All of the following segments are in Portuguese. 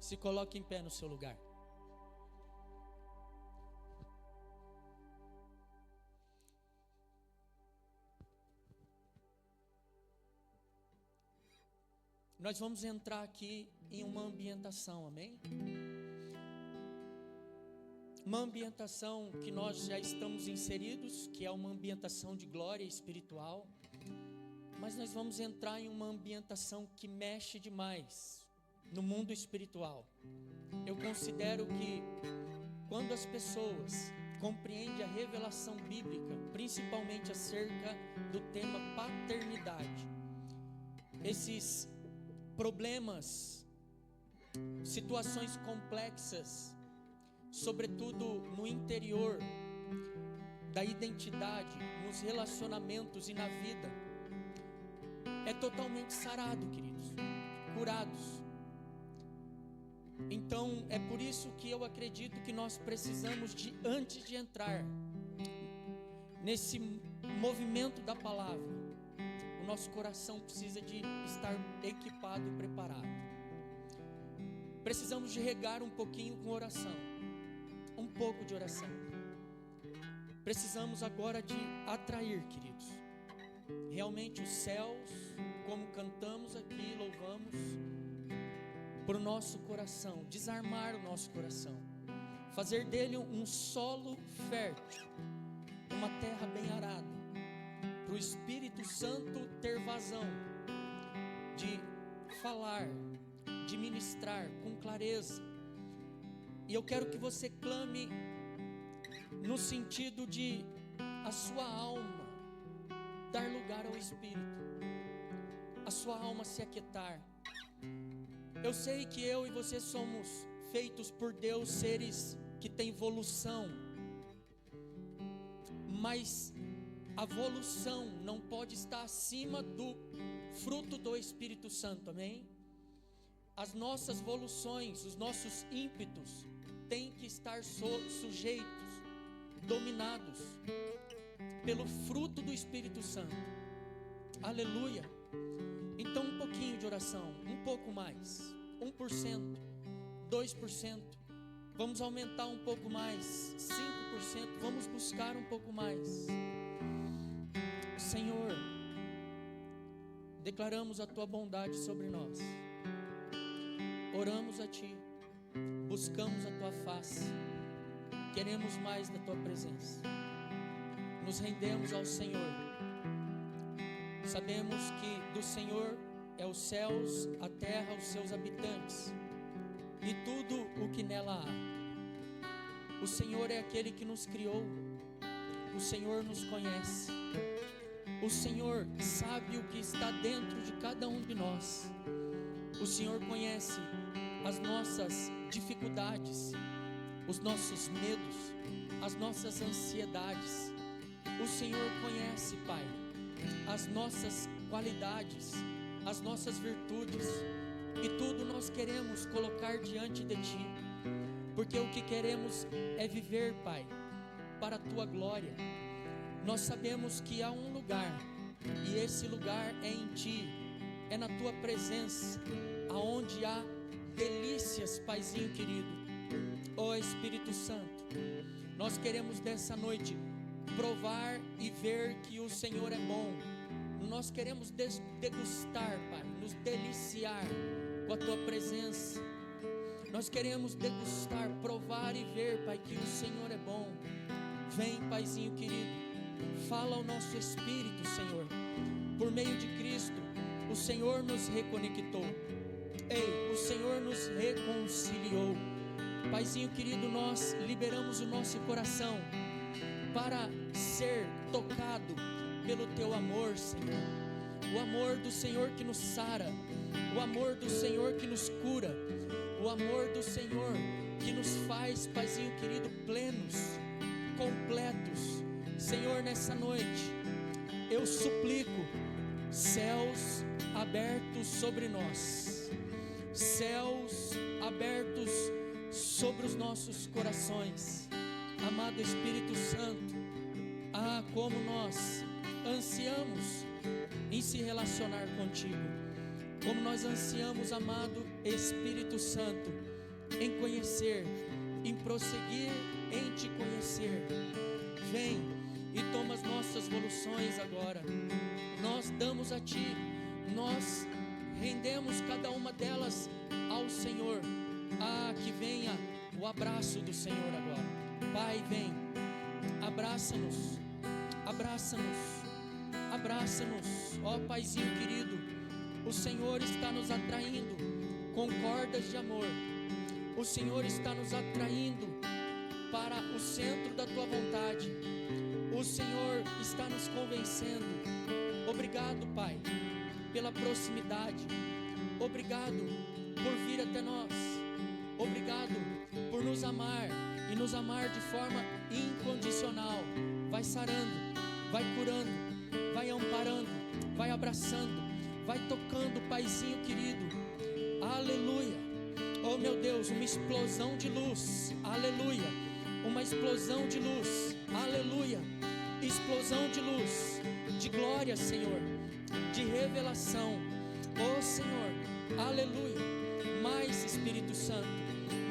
Se coloque em pé no seu lugar. Nós vamos entrar aqui em uma ambientação, amém? Uma ambientação que nós já estamos inseridos, que é uma ambientação de glória espiritual. Mas nós vamos entrar em uma ambientação que mexe demais no mundo espiritual. Eu considero que quando as pessoas compreendem a revelação bíblica, principalmente acerca do tema paternidade, esses problemas, situações complexas, sobretudo no interior da identidade, nos relacionamentos e na vida, é totalmente sarado, queridos, curados. Então é por isso que eu acredito que nós precisamos antes de entrar nesse movimento da palavra, o nosso coração precisa de estar equipado e preparado. Precisamos de regar um pouquinho com oração, um pouco de oração. Precisamos agora de atrair, queridos, realmente os céus, como cantamos aqui, louvamos, para o nosso coração, desarmar o nosso coração, fazer dele um solo fértil, uma terra bem arada, para o Espírito Santo ter vazão de falar, de ministrar com clareza. E eu quero que você clame no sentido de a sua alma dar lugar ao Espírito, a sua alma se aquietar. Eu sei que eu e você somos feitos por Deus, seres que têm evolução, mas a evolução não pode estar acima do fruto do Espírito Santo, amém? As nossas evoluções, os nossos ímpetos têm que estar sujeitos, dominados pelo fruto do Espírito Santo. Aleluia. Então um pouquinho de oração, um pouco mais, 1%, 2%, vamos aumentar um pouco mais, 5%, vamos buscar um pouco mais. Senhor, declaramos a Tua bondade sobre nós, oramos a Ti, buscamos a Tua face, queremos mais da Tua presença, nos rendemos ao Senhor. Sabemos que do Senhor é os céus, a terra, os seus habitantes e tudo o que nela há. O Senhor é aquele que nos criou, o Senhor nos conhece, o Senhor sabe o que está dentro de cada um de nós. O Senhor conhece as nossas dificuldades, os nossos medos, as nossas ansiedades. O Senhor conhece, Pai, as nossas qualidades, as nossas virtudes, e tudo nós queremos colocar diante de Ti, porque o que queremos é viver, Pai, para a Tua glória. Nós sabemos que há um lugar, e esse lugar é em Ti, é na Tua presença, aonde há delícias, Paizinho querido. Ó Espírito Santo, nós queremos dessa noite provar e ver que o Senhor é bom. Nós queremos degustar, Pai, nos deliciar com a Tua presença. Nós queremos degustar, provar e ver, Pai, que o Senhor é bom. Vem, Paizinho querido, fala ao nosso espírito, Senhor. Por meio de Cristo, o Senhor nos reconectou. Ei, o Senhor nos reconciliou. Paizinho querido, nós liberamos o nosso coração para ser tocado pelo Teu amor, Senhor. O amor do Senhor que nos sara, o amor do Senhor que nos cura, o amor do Senhor que nos faz, Paizinho querido, plenos, completos. Senhor, nessa noite eu suplico céus abertos sobre nós, céus abertos sobre os nossos corações. Amado Espírito Santo, como nós ansiamos em se relacionar contigo, como nós ansiamos, amado Espírito Santo, em conhecer, em prosseguir em te conhecer. Vem e toma as nossas voluções agora. Nós damos a ti, nós rendemos cada uma delas ao Senhor. Que venha o abraço do Senhor agora. Pai, vem, abraça-nos, abraça-nos, abraça-nos, ó Paizinho querido. O Senhor está nos atraindo com cordas de amor. O Senhor está nos atraindo para o centro da tua vontade. O Senhor está nos convencendo. Obrigado, Pai, pela proximidade. Obrigado por vir até nós. Obrigado por nos amar e nos amar de forma incondicional. Vai sarando, vai curando, vai amparando, vai abraçando, vai tocando, Paizinho querido. Aleluia. Oh meu Deus, uma explosão de luz. Aleluia. Uma explosão de luz. Aleluia. Explosão de luz, de glória, Senhor, de revelação. Oh Senhor, aleluia. Mais Espírito Santo,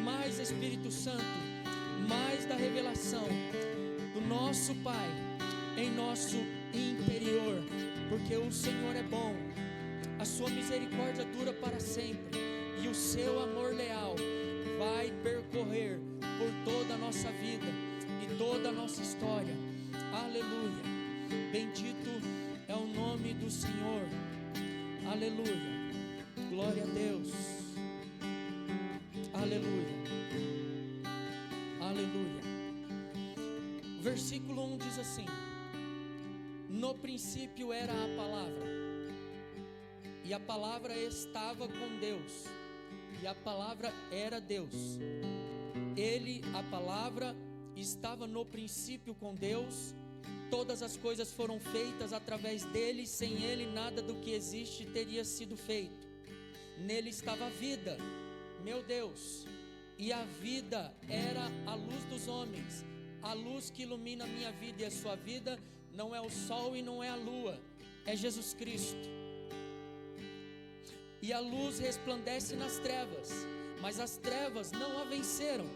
mais Espírito Santo, mais da revelação do nosso Pai em nosso interior, porque o Senhor é bom, a sua misericórdia dura para sempre e o seu amor leal vai percorrer por toda a nossa vida e toda a nossa história. Aleluia. Bendito é o nome do Senhor. Aleluia. Glória a Deus. Aleluia. Aleluia. Versículo 1 diz assim: no princípio era a palavra, e a palavra estava com Deus, e a palavra era Deus. Ele, a palavra, estava no princípio com Deus. Todas as coisas foram feitas através dele, sem ele nada do que existe teria sido feito. Nele estava a vida, meu Deus, e a vida era a luz dos homens. A luz que ilumina a minha vida e a sua vida não é o sol e não é a lua, é Jesus Cristo. E a luz resplandece nas trevas, mas as trevas não a venceram.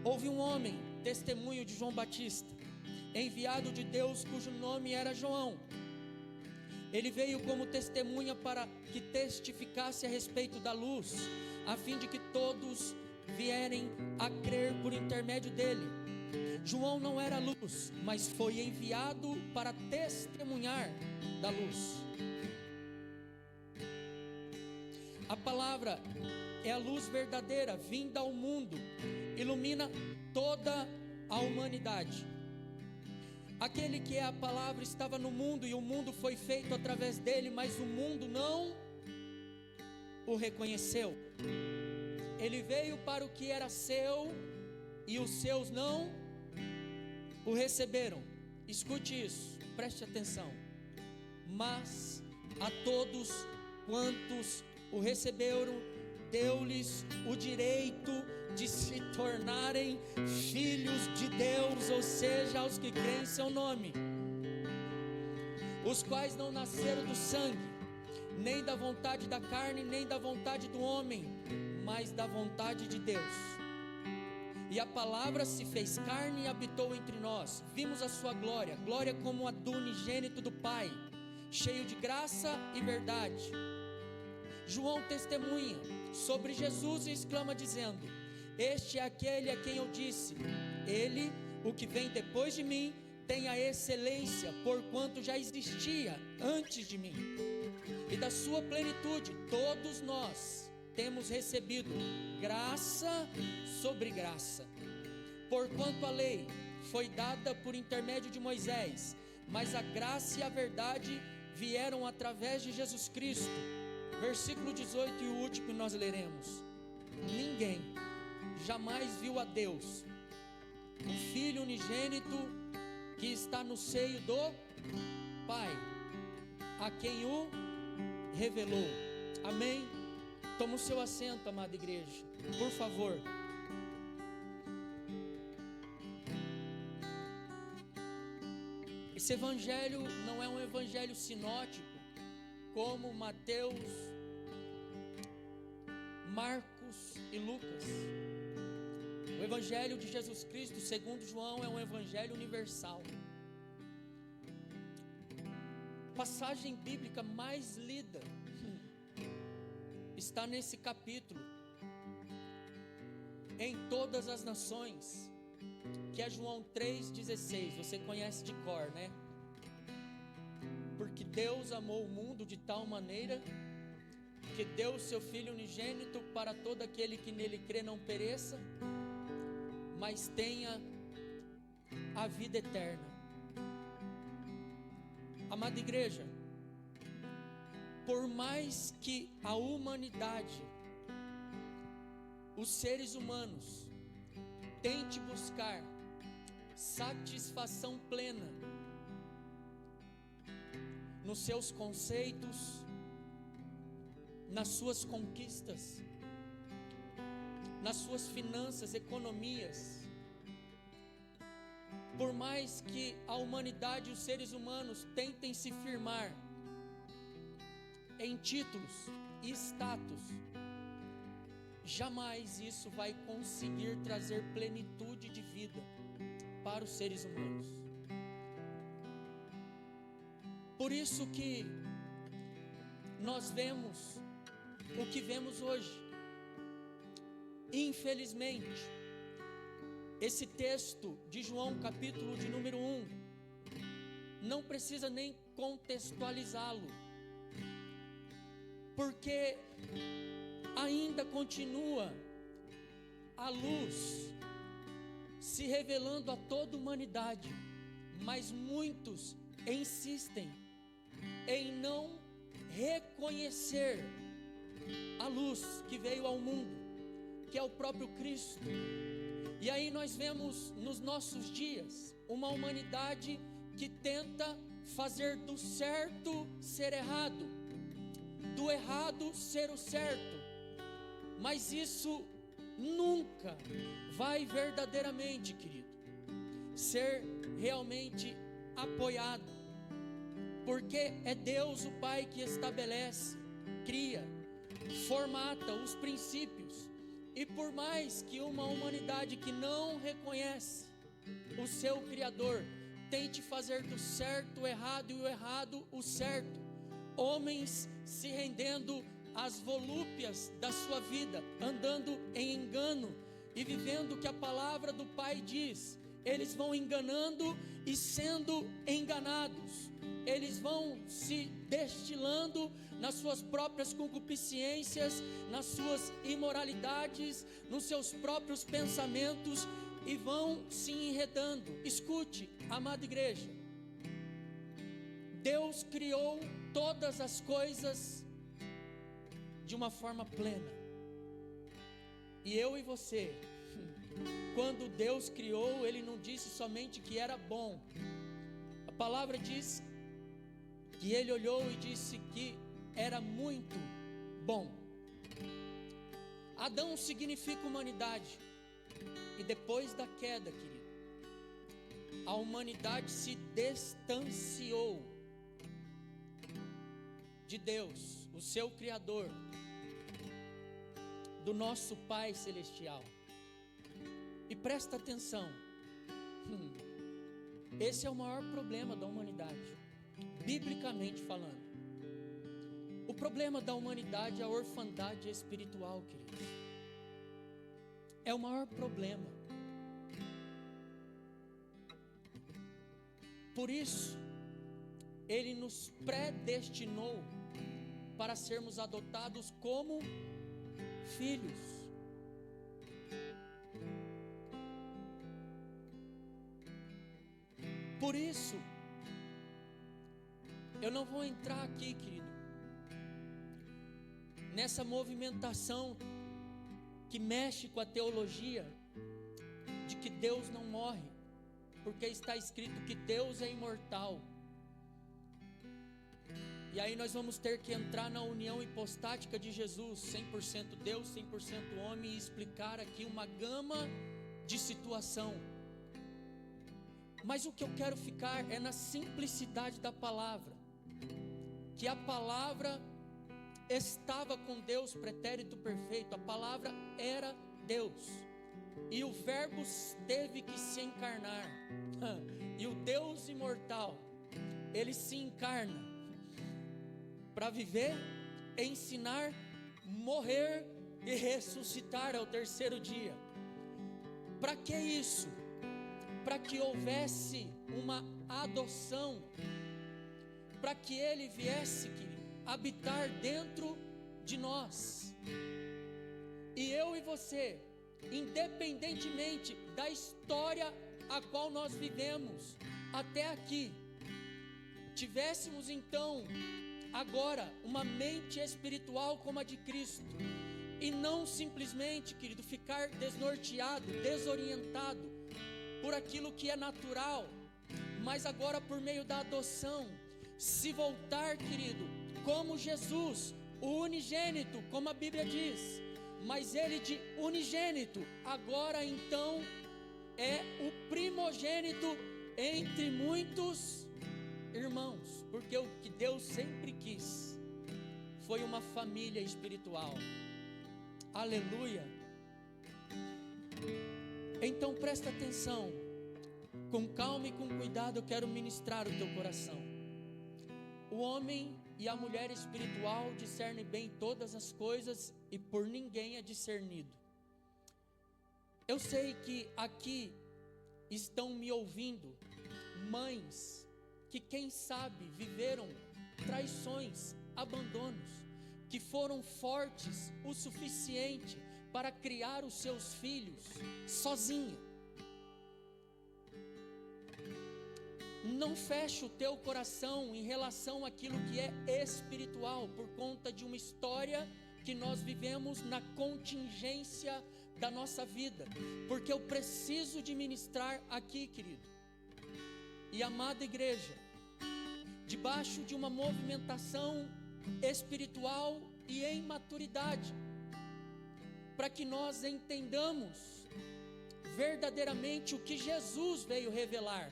Houve um homem, testemunho de João Batista, enviado de Deus, cujo nome era João. Ele veio como testemunha para que testificasse a respeito da luz, a fim de que todos vierem a crer por intermédio dele. João não era luz, mas foi enviado para testemunhar da luz. A palavra é a luz verdadeira vinda ao mundo, ilumina toda a humanidade. Aquele que é a palavra estava no mundo e o mundo foi feito através dele, mas o mundo não o reconheceu. Ele veio para o que era seu e os seus não o receberam. Escute isso, preste atenção. Mas a todos quantos o receberam, deu-lhes o direito de se tornarem filhos de Deus, ou seja, aos que creem em seu nome, os quais não nasceram do sangue, nem da vontade da carne, nem da vontade do homem, mas da vontade de Deus. E a palavra se fez carne e habitou entre nós. Vimos a sua glória, glória como a do unigênito do Pai, cheio de graça e verdade. João testemunha sobre Jesus e exclama dizendo: este é aquele a quem eu disse, ele, o que vem depois de mim, tem a excelência, porquanto já existia antes de mim. E da sua plenitude todos nós temos recebido graça sobre graça. Porquanto a lei foi dada por intermédio de Moisés, mas a graça e a verdade vieram através de Jesus Cristo. Versículo 18 e o último que nós leremos: ninguém jamais viu a Deus, o Filho unigênito que está no seio do Pai, a quem o revelou. Amém? Toma o seu assento, amada igreja, por favor. Esse evangelho não é um evangelho sinótico como Mateus, Marcos Marcos e Lucas. O Evangelho de Jesus Cristo, segundo João, é um evangelho universal. A passagem bíblica mais lida está nesse capítulo, em todas as nações, que é João 3,16. Você conhece de cor, né? Porque Deus amou o mundo de tal maneira que deu o seu Filho unigênito para todo aquele que nele crê não pereça, mas tenha a vida eterna. Amada igreja, por mais que a humanidade, os seres humanos, tente buscar satisfação plena nos seus conceitos, nas suas conquistas, nas suas finanças, economias, por mais que a humanidade e os seres humanos tentem se firmar em títulos e status, jamais isso vai conseguir trazer plenitude de vida para os seres humanos. Por isso que nós vemos o que vemos hoje. Infelizmente, esse texto de João, capítulo de número 1, não precisa nem contextualizá-lo, porque ainda continua a luz se revelando a toda a humanidade, mas muitos insistem em não reconhecer a luz que veio ao mundo, que é o próprio Cristo. E aí nós vemos nos nossos dias uma humanidade que tenta fazer do certo ser errado, do errado ser o certo, mas isso nunca vai verdadeiramente, querido, ser realmente apoiado, porque é Deus o Pai que estabelece, cria, formata os princípios. E por mais que uma humanidade que não reconhece o seu Criador tente fazer do certo o errado e o errado o certo, homens se rendendo às volúpias da sua vida, andando em engano e vivendo o que a palavra do Pai diz, eles vão enganando e sendo enganados. Eles vão se destilando nas suas próprias concupiscências, nas suas imoralidades, nos seus próprios pensamentos e vão se enredando. Escute, amada igreja, Deus criou todas as coisas de uma forma plena. E eu e você, quando Deus criou, Ele não disse somente que era bom. A palavra diz que Ele olhou e disse que era muito bom. Adão significa humanidade. E depois da queda, querido, a humanidade se distanciou de Deus, o seu Criador, do nosso Pai Celestial. E presta atenção, esse é o maior problema da humanidade, biblicamente falando. O problema da humanidade é a orfandade espiritual, queridos. É o maior problema. Por isso, Ele nos predestinou para sermos adotados como filhos. Por isso, eu não vou entrar aqui, querido, nessa movimentação que mexe com a teologia de que Deus não morre, porque está escrito que Deus é imortal. E aí nós vamos ter que entrar na união hipostática de Jesus, 100% Deus, 100% homem, e explicar aqui uma gama de situação. Mas o que eu quero ficar é na simplicidade da palavra, que a palavra estava com Deus, pretérito perfeito, a palavra era Deus, e o verbo teve que se encarnar, e o Deus imortal, ele se encarna, para viver, ensinar, morrer e ressuscitar ao terceiro dia. Para que isso? Para que houvesse uma adoção, para que ele viesse, querido, habitar dentro de nós. E eu e você, independentemente da história a qual nós vivemos até aqui, tivéssemos então agora uma mente espiritual como a de Cristo, e não simplesmente, querido, ficar desnorteado, desorientado por aquilo que é natural, mas agora por meio da adoção, se voltar, querido, como Jesus, o unigênito, como a Bíblia diz, mas ele de unigênito, agora então é o primogênito entre muitos irmãos, porque o que Deus sempre quis foi uma família espiritual. Aleluia. Então presta atenção, com calma e com cuidado eu quero ministrar o teu coração. O homem e a mulher espiritual discernem bem todas as coisas, e por ninguém é discernido. Eu sei que aqui estão me ouvindo mães que, quem sabe, viveram traições, abandonos, que foram fortes o suficiente para criar os seus filhos sozinha. Não feche o teu coração em relação àquilo que é espiritual, por conta de uma história que nós vivemos na contingência da nossa vida, porque eu preciso de ministrar aqui, querido e amada igreja, debaixo de uma movimentação espiritual e em maturidade, para que nós entendamos verdadeiramente o que Jesus veio revelar,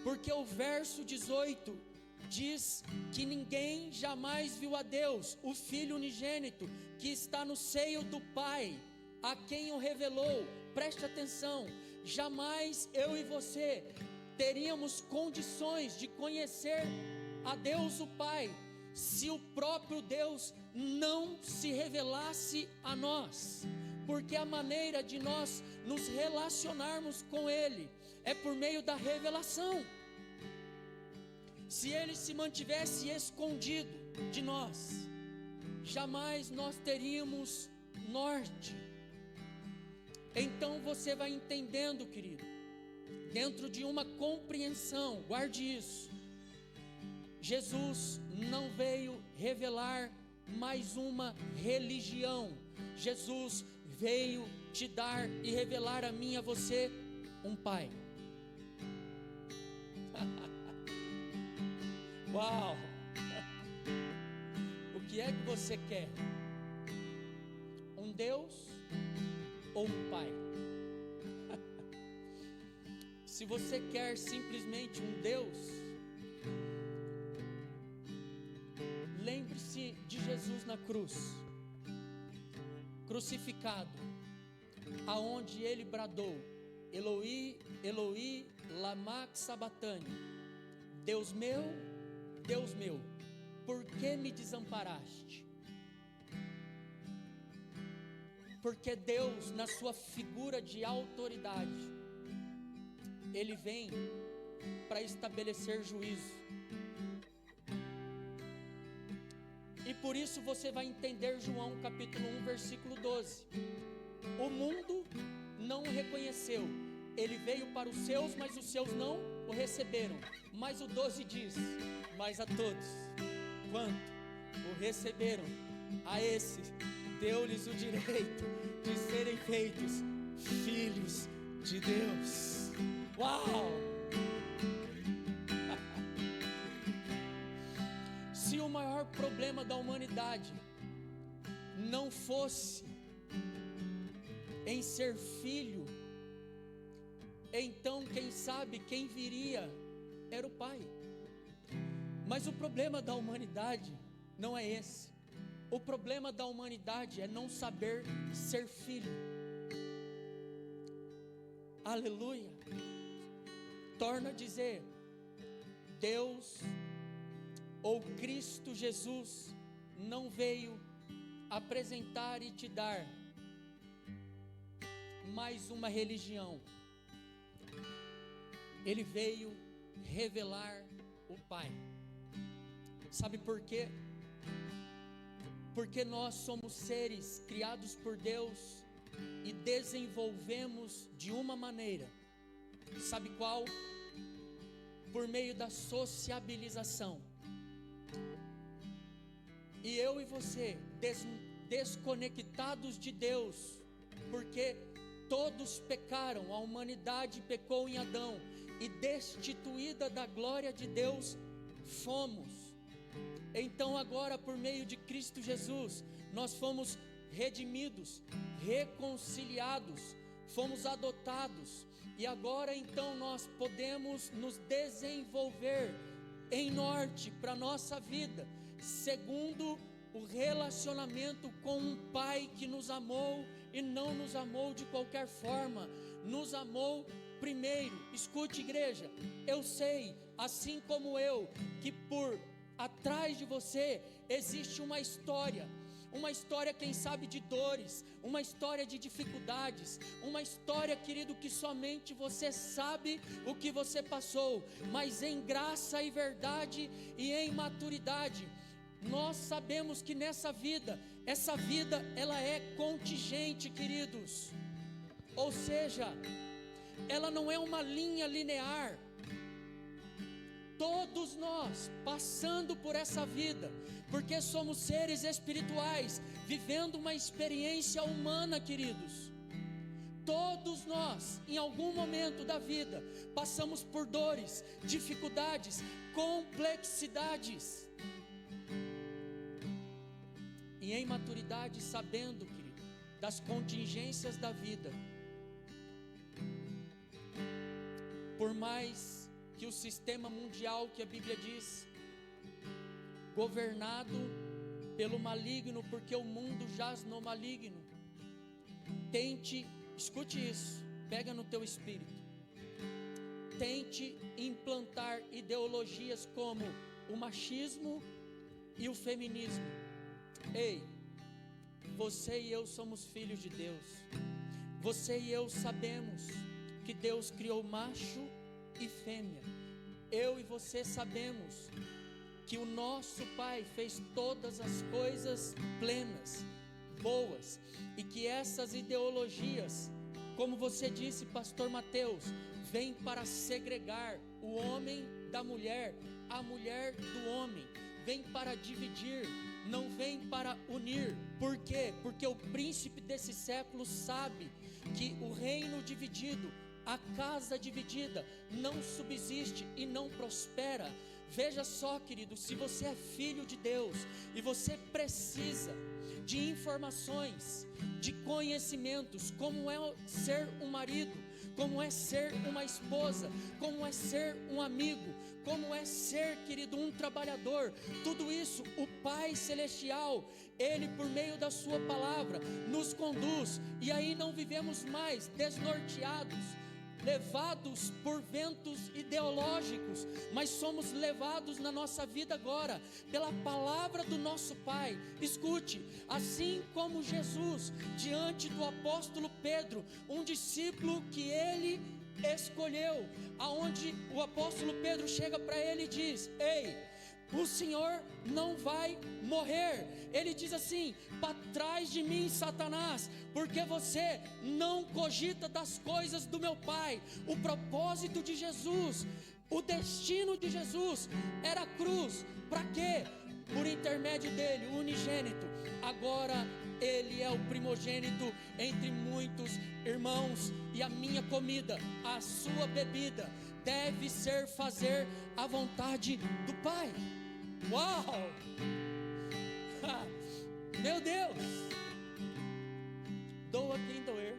porque o verso 18 diz que ninguém jamais viu a Deus, o Filho unigênito que está no seio do Pai, a quem o revelou. Preste atenção, jamais eu e você teríamos condições de conhecer a Deus o Pai, se o próprio Deus não se revelasse a nós, porque a maneira de nós nos relacionarmos com Ele é por meio da revelação. Se Ele se mantivesse escondido de nós, jamais nós teríamos norte. Então você vai entendendo, querido, dentro de uma compreensão, guarde isso, Jesus não veio revelar mais uma religião, Jesus veio te dar e revelar a mim e a você um Pai. Uau! O que é que você quer? Um Deus ou um Pai? Se você quer simplesmente um Deus, lembre-se de Jesus na cruz, crucificado, aonde ele bradou: Eloi, Eloi, lama sabachthani, Deus meu, por que me desamparaste? Porque Deus, na sua figura de autoridade, Ele vem para estabelecer juízo. E por isso você vai entender João capítulo 1, versículo 12. O mundo não o reconheceu, ele veio para os seus, mas os seus não o receberam. Mas o 12 diz: mas a todos quanto o receberam, a esses deu-lhes o direito de serem feitos filhos de Deus. Uau! Se o maior problema da humanidade não fosse em ser filho, então quem sabe quem viria era o Pai. Mas o problema da humanidade não é esse. O problema da humanidade é não saber ser filho. Aleluia. Torna a dizer, Deus ou Cristo Jesus não veio apresentar e te dar mais uma religião. Ele veio revelar o Pai. Sabe por quê? Porque nós somos seres criados por Deus e desenvolvemos de uma maneira. Sabe qual? Por meio da sociabilização. E eu e você, desconectados de Deus, porque todos pecaram, a humanidade pecou em Adão, e destituída da glória de Deus fomos. Então agora, por meio de Cristo Jesus, nós fomos redimidos, reconciliados, fomos adotados, e agora então nós podemos nos desenvolver em norte para a nossa vida, segundo o relacionamento com um Pai que nos amou e não nos amou de qualquer forma, nos amou primeiro. Escute, igreja, eu sei, assim como eu, que por atrás de você existe uma história, quem sabe de dores, uma história de dificuldades, uma história, querido, que somente você sabe o que você passou, mas em graça e verdade e em maturidade, nós sabemos que essa vida ela é contingente, queridos, ou seja, ela não é uma linha linear. Todos nós passando por essa vida, porque somos seres espirituais, vivendo uma experiência humana, queridos. Todos nós, em algum momento da vida, passamos por dores, dificuldades, complexidades. E em maturidade, sabendo, querido, das contingências da vida, por mais que o sistema mundial, que a Bíblia diz, governado pelo maligno, porque o mundo jaz no maligno, tente, escute isso, pega no teu espírito, tente implantar ideologias como o machismo e o feminismo. Ei, você e eu somos filhos de Deus, você e eu sabemos que Deus criou macho e fêmea. Eu e você sabemos que o nosso Pai fez todas as coisas plenas, boas, e que essas ideologias, como você disse, pastor Mateus, vêm para segregar o homem da mulher, a mulher do homem, vem para dividir, não vem para unir. Por quê? Porque o príncipe desse século sabe que o reino dividido, a casa dividida não subsiste e não prospera. Veja só, querido, se você é filho de Deus e você precisa de informações, de conhecimentos, como é ser um marido, como é ser uma esposa, como é ser um amigo, como é ser, querido, um trabalhador, tudo isso o Pai Celestial, Ele por meio da sua palavra nos conduz, e aí não vivemos mais desnorteados, levados por ventos ideológicos, mas somos levados na nossa vida agora pela palavra do nosso Pai. Escute, assim como Jesus diante do apóstolo Pedro, um discípulo que ele escolheu, aonde o apóstolo Pedro chega para ele e diz: ei, o Senhor não vai morrer. Ele diz assim: para trás de mim, Satanás, porque você não cogita das coisas do meu Pai. O propósito de Jesus, o destino de Jesus era a cruz. Para quê? Por intermédio dele, o unigênito. Agora ele é o primogênito entre muitos irmãos, e a minha comida, a sua bebida deve ser fazer a vontade do Pai. Uau! Meu Deus! Doa quem doer.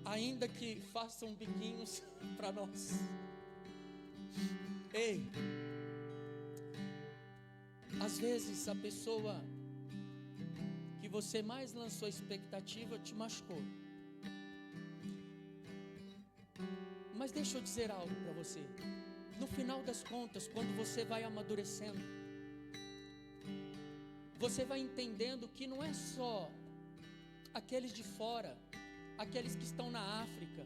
Ainda que façam biquinhos para nós. Ei, Às vezes a pessoa que você mais lançou expectativa te machucou. Mas deixa eu dizer algo para você. No final das contas, quando você vai amadurecendo, você vai entendendo que não é só aqueles de fora, aqueles que estão na África,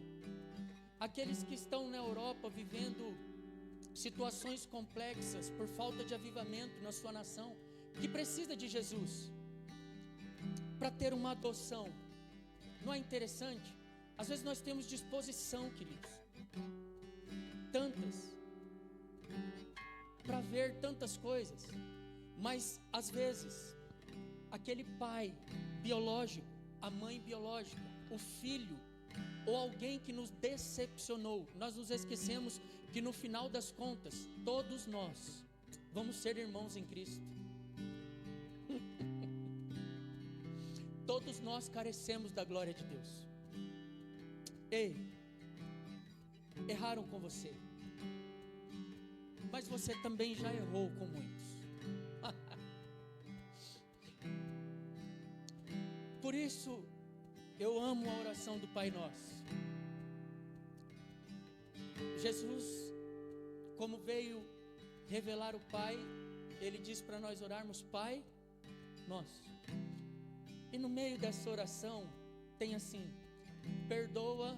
aqueles que estão na Europa vivendo situações complexas por falta de avivamento na sua nação, que precisa de Jesus para ter uma adoção. Não é interessante? Às vezes nós temos disposição, queridos, tantas, para ver tantas coisas, mas às vezes aquele pai biológico, a mãe biológica, o filho ou alguém que nos decepcionou, nós nos esquecemos que no final das contas todos nós vamos ser irmãos em Cristo. Todos nós carecemos da glória de Deus. Ei, erraram com você, mas você também já errou com muitos. Por isso eu amo a oração do Pai Nosso. Jesus, como veio revelar o Pai, Ele diz para nós orarmos Pai Nosso. E no meio dessa oração tem assim: perdoa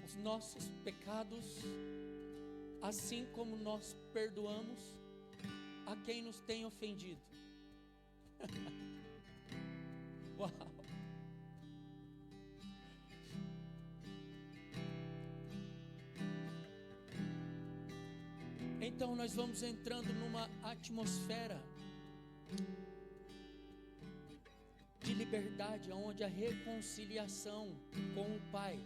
os nossos pecados, assim como nós perdoamos a quem nos tem ofendido. Uau! Então nós vamos entrando numa atmosfera de liberdade, onde a reconciliação com o Pai,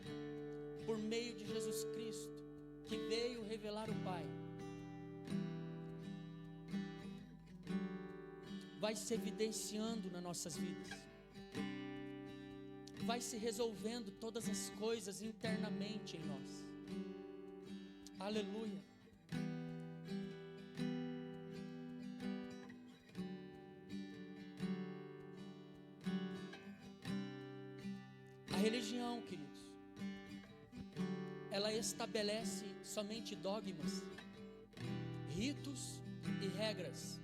por meio de Jesus Cristo, que veio revelar o Pai, vai se evidenciando nas nossas vidas, vai se resolvendo todas as coisas internamente em nós. Aleluia. A religião, queridos, ela estabelece somente dogmas, ritos e regras,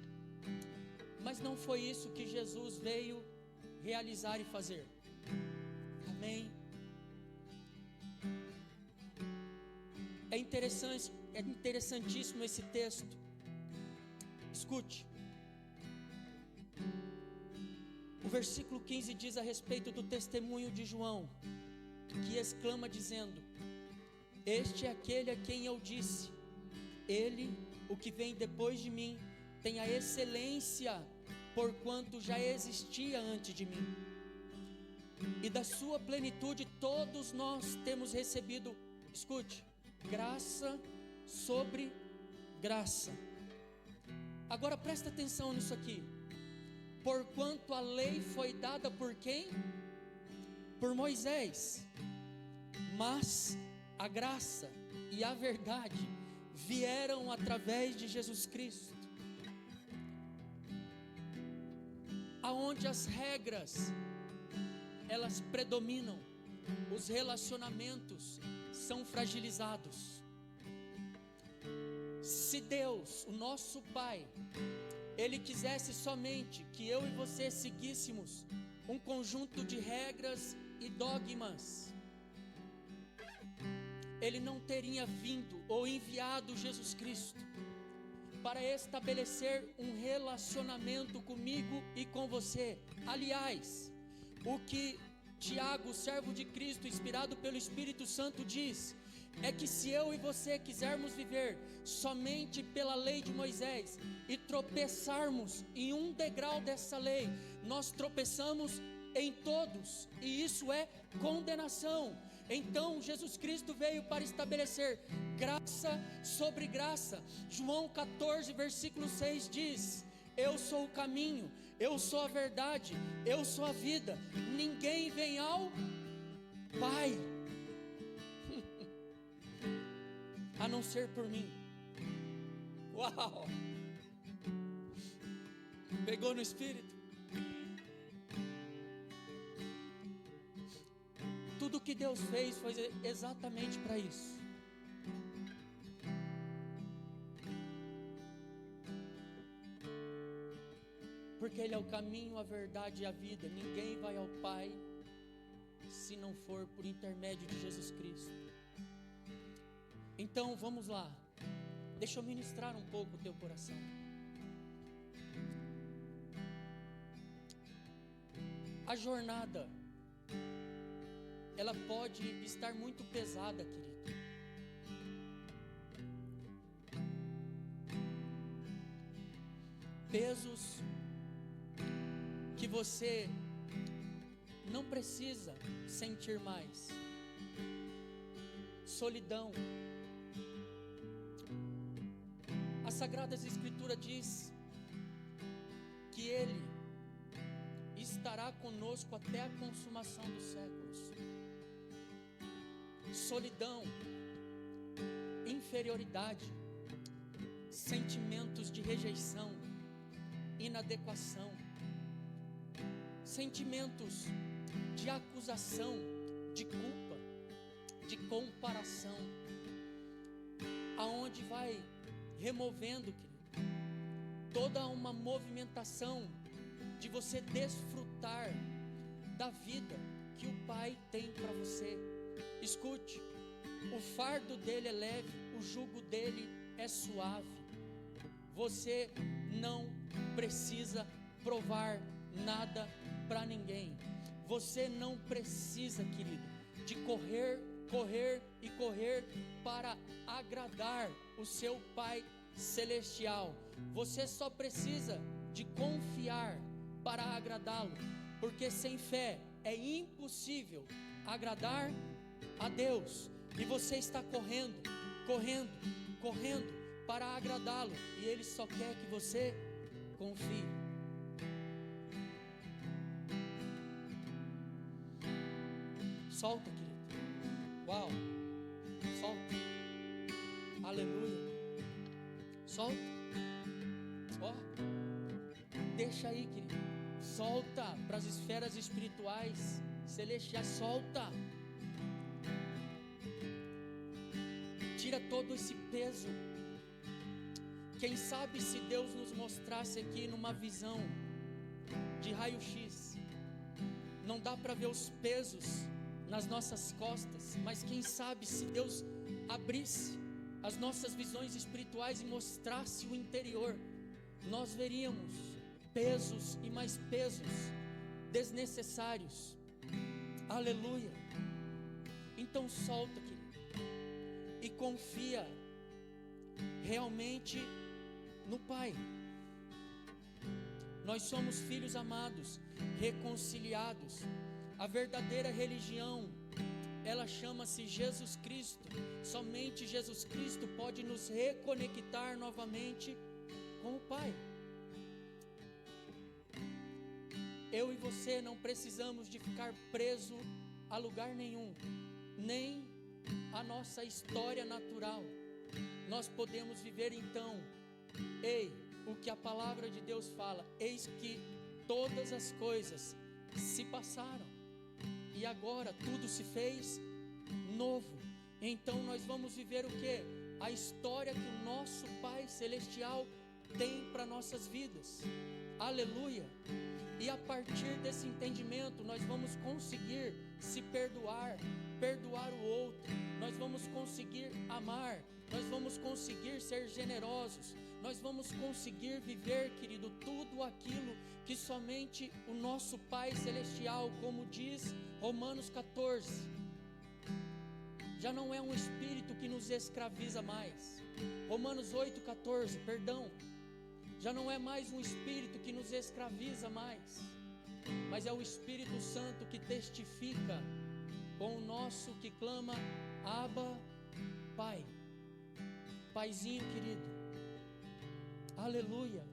mas não foi isso que Jesus veio realizar e fazer. Amém? É interessantíssimo esse texto. Escute. O versículo 15 diz a respeito do testemunho de João, que exclama dizendo: este é aquele a quem eu disse, ele, o que vem depois de mim, tem a excelência, porquanto já existia antes de mim. E da sua plenitude todos nós temos recebido, escute, graça sobre graça. Agora presta atenção nisso aqui. Porquanto a lei foi dada por quem? Por Moisés. Mas a graça e a verdade vieram através de Jesus Cristo. Aonde as regras, elas predominam, os relacionamentos são fragilizados. Se Deus, o nosso Pai, Ele quisesse somente que eu e você seguíssemos um conjunto de regras e dogmas, Ele não teria vindo ou enviado Jesus Cristo para estabelecer um relacionamento comigo e com você. Aliás, o que Tiago, servo de Cristo, inspirado pelo Espírito Santo, diz é que se eu e você quisermos viver somente pela lei de Moisés e tropeçarmos em um degrau dessa lei, nós tropeçamos em todos, e isso é condenação. Então Jesus Cristo veio para estabelecer graça sobre graça. João 14 versículo 6 diz: eu sou o caminho, eu sou a verdade, eu sou a vida, ninguém vem ao Pai a não ser por mim. Uau! Pegou no espírito? Tudo que Deus fez foi exatamente para isso. Porque Ele é o caminho, a verdade e a vida. Ninguém vai ao Pai se não for por intermédio de Jesus Cristo. Então vamos lá. Deixa eu ministrar um pouco o teu coração. A jornada, ela pode estar muito pesada, querido. Pesos que você não precisa sentir mais. Solidão. As Sagradas Escrituras diz que Ele estará conosco até a consumação dos séculos. Solidão, inferioridade, sentimentos de rejeição, inadequação, sentimentos de acusação, de culpa, de comparação, aonde vai removendo, querido, toda uma movimentação de você desfrutar da vida que o Pai tem para você. Escute, o fardo dele é leve, o jugo dele é suave. Você não precisa provar nada para ninguém. Você não precisa, querido, de correr para agradar o seu Pai Celestial. Você só precisa de confiar para agradá-lo, porque sem fé é impossível agradar a Deus. E você está correndo para agradá-lo, e Ele só quer que você confie. Solta, querido. Uau. Solta. Aleluia. Solta. Ó. Deixa aí, querido. Solta para as esferas espirituais celestiais. Solta. Tira todo esse peso. Quem sabe se Deus nos mostrasse aqui numa visão de raio-x, não dá para ver os pesos nas nossas costas, mas quem sabe se Deus abrisse as nossas visões espirituais e mostrasse o interior, nós veríamos pesos e mais pesos desnecessários. Aleluia. Então solta, querido, e confia realmente no Pai. Nós somos filhos amados, reconciliados. A verdadeira religião, ela chama-se Jesus Cristo. Somente Jesus Cristo pode nos reconectar novamente com o Pai. Eu e você não precisamos de ficar preso a lugar nenhum, nem a nossa história natural. Nós podemos viver então, o que a palavra de Deus fala: eis que todas as coisas se passaram e agora tudo se fez novo. Então nós vamos viver o que? A história que o nosso Pai Celestial tem para nossas vidas. Aleluia. E a partir desse entendimento nós vamos conseguir se perdoar o outro, nós vamos conseguir amar, nós vamos conseguir ser generosos, nós vamos conseguir viver, querido, tudo aquilo que somente o nosso Pai Celestial, como diz Romanos 14, já não é um espírito que nos escraviza mais. Romanos 8,14, perdão, já não é mais um espírito que nos escraviza mais, mas é o Espírito Santo que testifica com o nosso que clama: Abba, Pai. Paizinho querido, aleluia.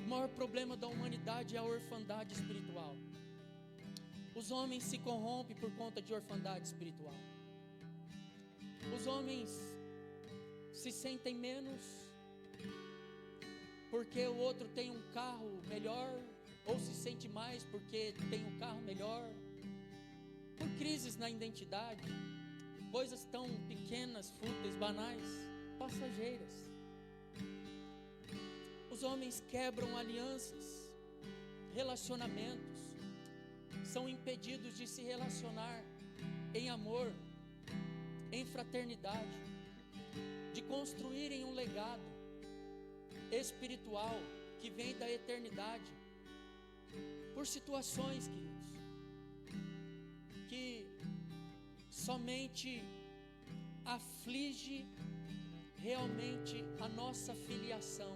O maior problema da humanidade é a orfandade espiritual. Os homens se corrompem por conta de orfandade espiritual. Os homens se sentem menos porque o outro tem um carro melhor, ou se sente mais porque tem um carro melhor, por crises na identidade, coisas tão pequenas, fúteis, banais, passageiras. Os homens quebram alianças, relacionamentos, são impedidos de se relacionar em amor, em fraternidade, de construírem um legado espiritual que vem da eternidade, por situações, queridos, que somente aflige realmente a nossa filiação.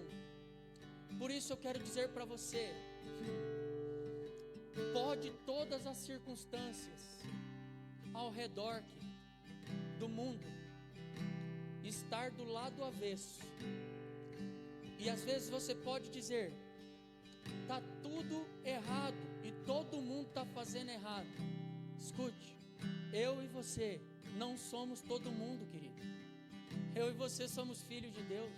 Por isso eu quero dizer para você, pode todas as circunstâncias ao redor do mundo estar do lado avesso, e às vezes você pode dizer, está tudo errado e todo mundo está fazendo errado. Escute, eu e você não somos todo mundo, querido. Eu e você somos filhos de Deus.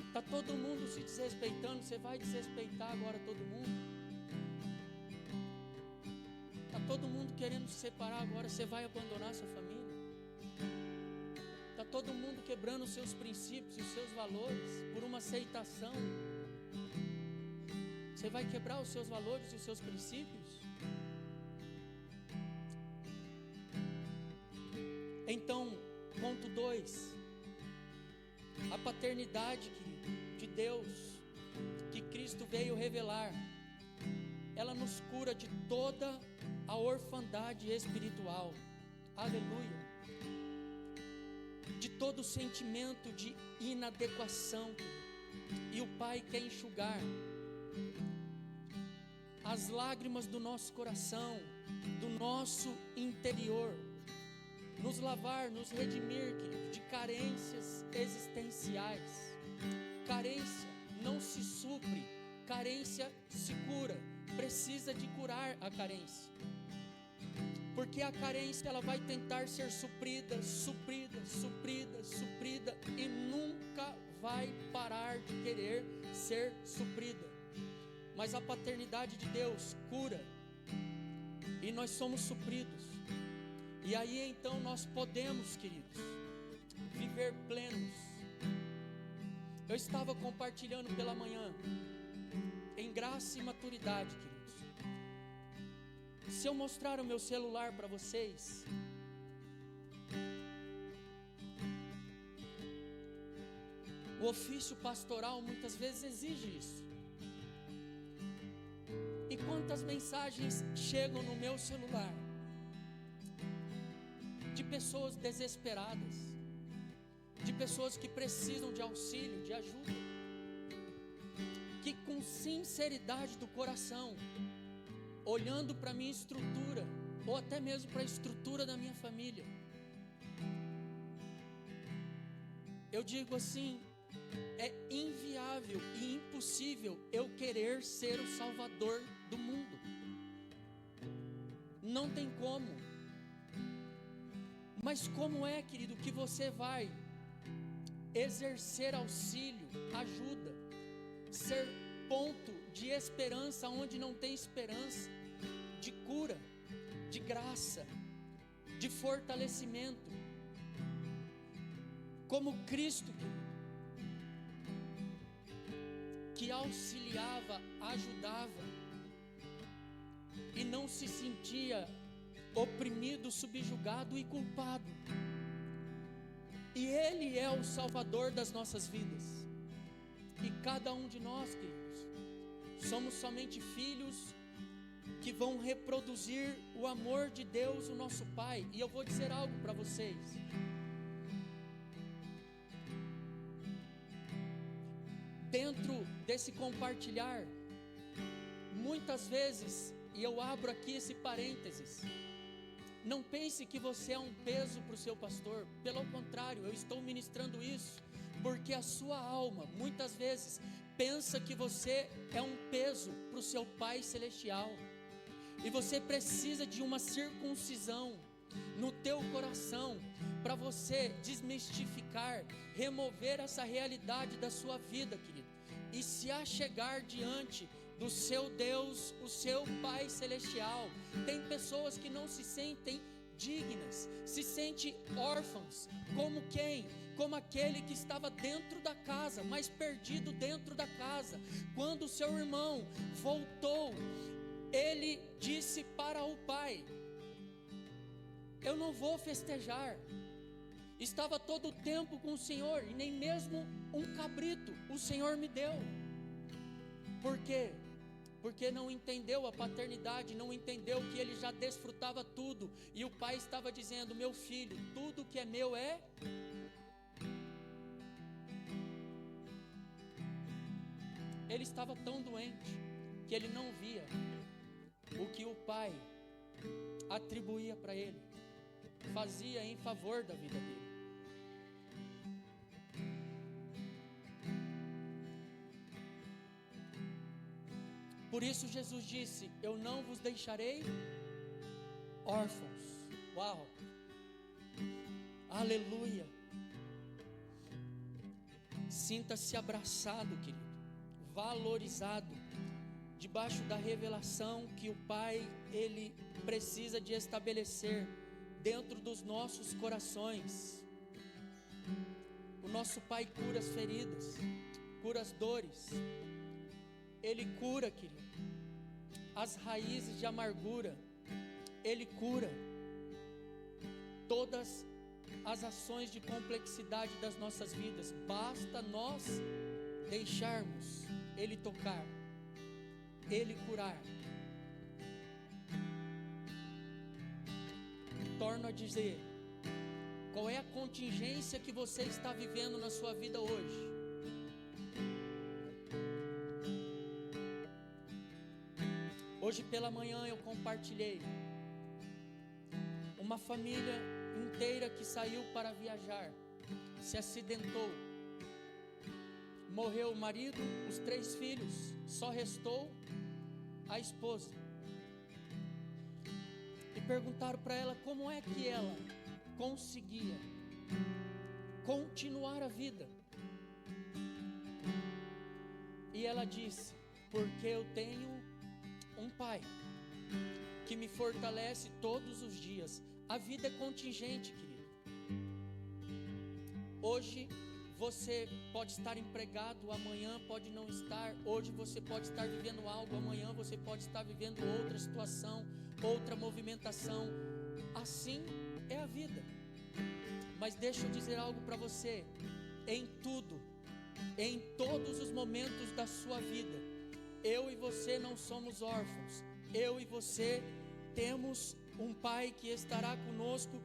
Está todo mundo se desrespeitando, você vai desrespeitar agora todo mundo? Está todo mundo querendo se separar agora, você vai abandonar sua família? Está todo mundo quebrando os seus princípios e os seus valores por uma aceitação? Você vai quebrar os seus valores e os seus princípios? Então, ponto 2, a paternidade, querido, de Deus, que Cristo veio revelar, ela nos cura de toda a orfandade espiritual, aleluia, de todo sentimento de inadequação, e o Pai quer enxugar as lágrimas do nosso coração, do nosso interior, nos lavar, nos redimir, querido, de carências existenciais. Carência não se supre, carência se cura. Precisa de curar a carência, porque a carência ela vai tentar ser suprida e nunca vai parar de querer ser suprida. Mas a paternidade de Deus cura e nós somos supridos, e aí então nós podemos, queridos, viver plenos. Eu estava compartilhando pela manhã em graça e maturidade, queridos. Se eu mostrar o meu celular para vocês, o ofício pastoral muitas vezes exige isso. E quantas mensagens chegam no meu celular de pessoas desesperadas, de pessoas que precisam de auxílio, de ajuda, que com sinceridade do coração, olhando para a minha estrutura, ou até mesmo para a estrutura da minha família, eu digo assim, é inviável e impossível eu querer ser o salvador do mundo. Não tem como. Mas como é, querido, que você vai exercer auxílio, ajuda, ser ponto de esperança onde não tem esperança, de cura, de graça, de fortalecimento, como Cristo, que auxiliava, ajudava e não se sentia oprimido, subjugado e culpado. E Ele é o Salvador das nossas vidas. E cada um de nós, queridos, somos somente filhos que vão reproduzir o amor de Deus, o nosso Pai. E eu vou dizer algo para vocês. Dentro desse compartilhar, muitas vezes, e eu abro aqui esse parênteses, não pense que você é um peso para o seu pastor. Pelo contrário, eu estou ministrando isso porque a sua alma muitas vezes pensa que você é um peso para o seu Pai Celestial, e você precisa de uma circuncisão, no teu coração, para você desmistificar, remover essa realidade da sua vida, querido, e se achegar diante do seu Deus, o seu Pai Celestial. Tem pessoas que não se sentem dignas, se sentem órfãos, como quem? Como aquele que estava dentro da casa, mas perdido dentro da casa. Quando o seu irmão voltou, ele disse para o pai: eu não vou festejar, estava todo o tempo com o Senhor, e nem mesmo um cabrito o Senhor me deu. Por quê? Porque não entendeu a paternidade, não entendeu que ele já desfrutava tudo, e o pai estava dizendo: meu filho, tudo que é meu é... Ele estava tão doente, que ele não via o que o pai atribuía para ele, fazia em favor da vida dele. Por isso Jesus disse: eu não vos deixarei órfãos. Uau! Aleluia! Sinta-se abraçado, querido, valorizado, debaixo da revelação que o Pai, Ele precisa de estabelecer dentro dos nossos corações. O nosso Pai cura as feridas, cura as dores. Ele cura, querido, as raízes de amargura. Ele cura todas as ações de complexidade das nossas vidas. Basta nós deixarmos Ele tocar, Ele curar. Torno a dizer, qual é a contingência que você está vivendo na sua vida hoje? Hoje pela manhã eu compartilhei uma família inteira que saiu para viajar, se acidentou, morreu o marido, os 3 filhos, só restou a esposa. E perguntaram para ela como é que ela conseguia continuar a vida. E ela disse: porque eu tenho um pai que me fortalece todos os dias. A vida é contingente, querido. Hoje você pode estar empregado, amanhã pode não estar. Hoje você pode estar vivendo algo, amanhã você pode estar vivendo outra situação, outra movimentação. Assim é a vida. Mas deixa eu dizer algo para você: em tudo, em todos os momentos da sua vida, eu e você não somos órfãos. Eu e você temos um Pai que estará conosco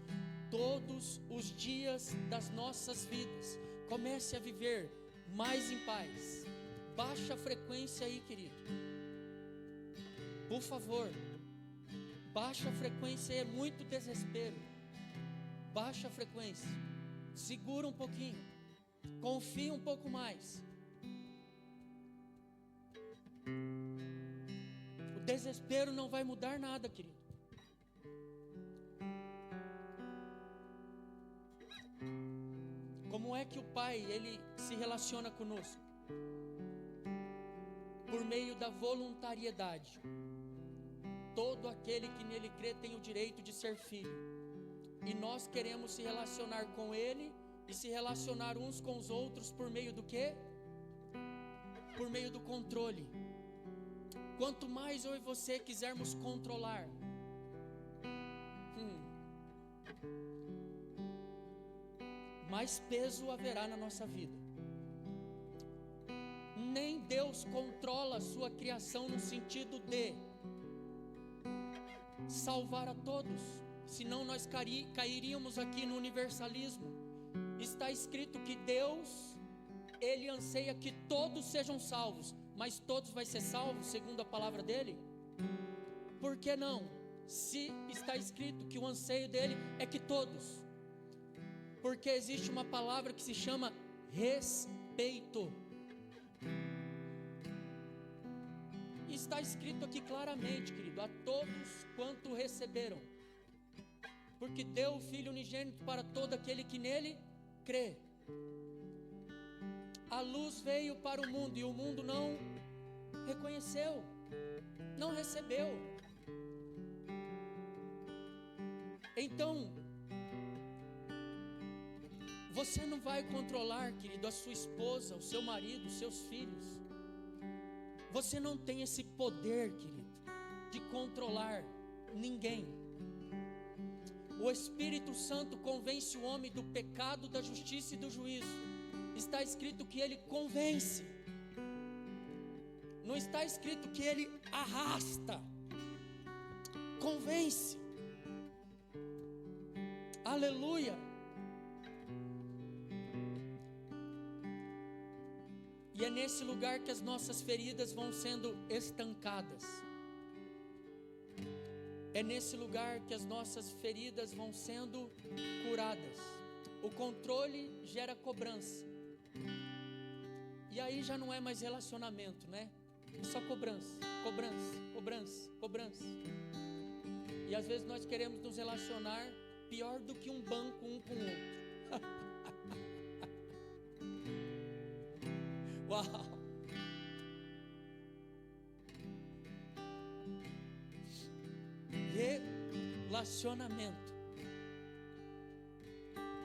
todos os dias das nossas vidas. Comece a viver mais em paz. Baixa a frequência aí, querido. Por favor, baixa a frequência, é muito desespero. Baixa a frequência. Segura um pouquinho. Confia um pouco mais. O desespero não vai mudar nada, querido. Como é que o Pai, Ele se relaciona conosco? Por meio da voluntariedade. Todo aquele que nele crê tem o direito de ser filho. E nós queremos se relacionar com Ele e se relacionar uns com os outros por meio do quê? Por meio do controle. Quanto mais eu e você quisermos controlar, mais peso haverá na nossa vida. Nem Deus controla a sua criação no sentido de salvar a todos, senão nós cairíamos aqui no universalismo. Está escrito que Deus, Ele anseia que todos sejam salvos, mas todos vai ser salvos segundo a palavra dele? Por que não? Se está escrito que o anseio dele é que todos, porque existe uma palavra que se chama respeito. Está escrito aqui claramente, querido: a todos quanto receberam, porque deu o Filho unigênito para todo aquele que nele crê. A luz veio para o mundo e o mundo não reconheceu, não recebeu. Então, você não vai controlar, querido, a sua esposa, o seu marido, os seus filhos. Você não tem esse poder, querido, de controlar ninguém. O Espírito Santo convence o homem do pecado, da justiça e do juízo. Está escrito que ele convence. Não está escrito que ele arrasta. Convence. Aleluia. E é nesse lugar que as nossas feridas vão sendo estancadas. É nesse lugar que as nossas feridas vão sendo curadas. O controle gera cobrança. E aí já não é mais relacionamento, né? É só cobrança, cobrança, cobrança, cobrança. E às vezes nós queremos nos relacionar pior do que um banco um com o outro. Uau! Relacionamento.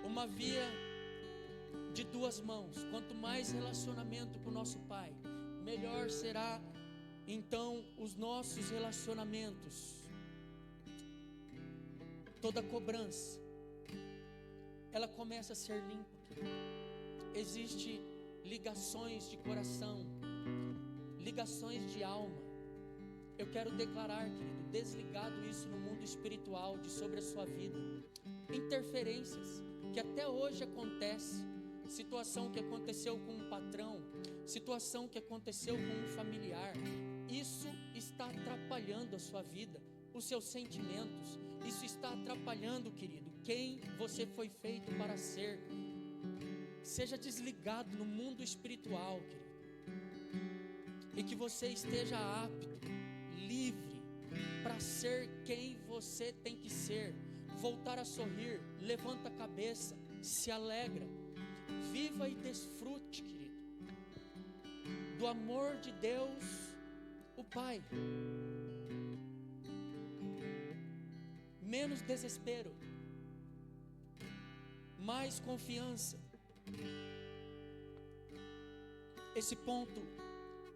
Uma via de duas mãos. Quanto mais relacionamento com o nosso Pai, melhor será então os nossos relacionamentos. Toda cobrança, ela começa a ser limpa. Existe ligações de coração, ligações de alma. Eu quero declarar, querido, desligado isso no mundo espiritual, de sobre a sua vida. Interferências que até hoje acontece, situação que aconteceu com um patrão, situação que aconteceu com um familiar, isso está atrapalhando a sua vida, os seus sentimentos. Isso está atrapalhando, querido, quem você foi feito para ser. Seja desligado no mundo espiritual, querido, e que você esteja apto, livre, para ser quem você tem que ser. Voltar a sorrir, levanta a cabeça, se alegra, viva e desfrute, querido, do amor de Deus, o Pai. Menos desespero, mais confiança. Esse ponto,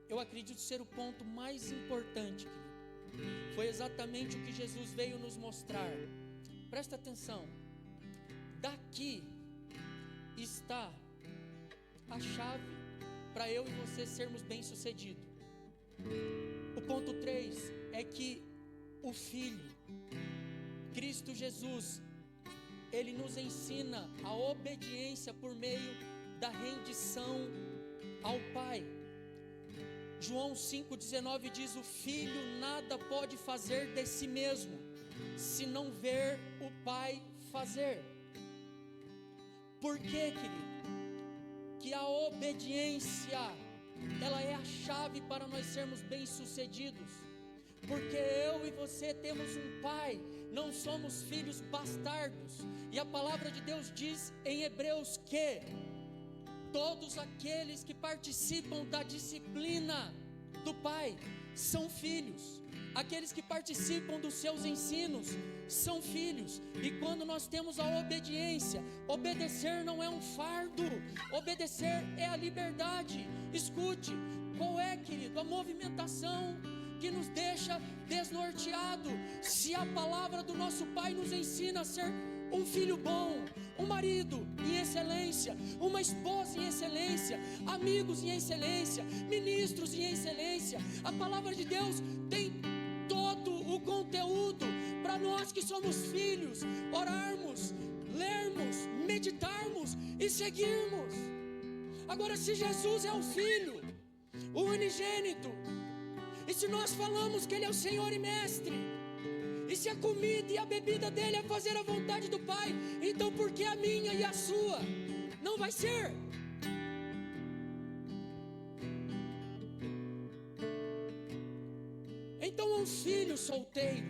eu acredito ser o ponto mais importante, querido. Foi exatamente o que Jesus veio nos mostrar. Presta atenção. Daqui está a chave para eu e você sermos bem-sucedidos. O ponto 3 é que o Filho, Cristo Jesus, Ele nos ensina a obediência por meio da rendição ao Pai. João 5,19 diz: o Filho nada pode fazer de si mesmo, se não ver o Pai fazer. Por quê, querido? Que a obediência, ela é a chave para nós sermos bem-sucedidos. Porque eu e você temos um Pai, não somos filhos bastardos. E a palavra de Deus diz em Hebreus que todos aqueles que participam da disciplina do Pai são filhos. Aqueles que participam dos seus ensinos são filhos. E quando nós temos a obediência, obedecer não é um fardo, obedecer é a liberdade. Escute, qual é, querido, a movimentação que nos deixa desnorteado? Se a palavra do nosso Pai nos ensina a ser um filho bom, um marido em excelência, uma esposa em excelência, amigos em excelência, ministros em excelência, a palavra de Deus tem todo o conteúdo para nós que somos filhos orarmos, lermos, meditarmos e seguirmos. Agora, se Jesus é o Filho, o unigênito, e se nós falamos que Ele é o Senhor e Mestre, e se a comida e a bebida dEle é fazer a vontade do Pai, então por que a minha e a sua não vai ser? Então um filho solteiro,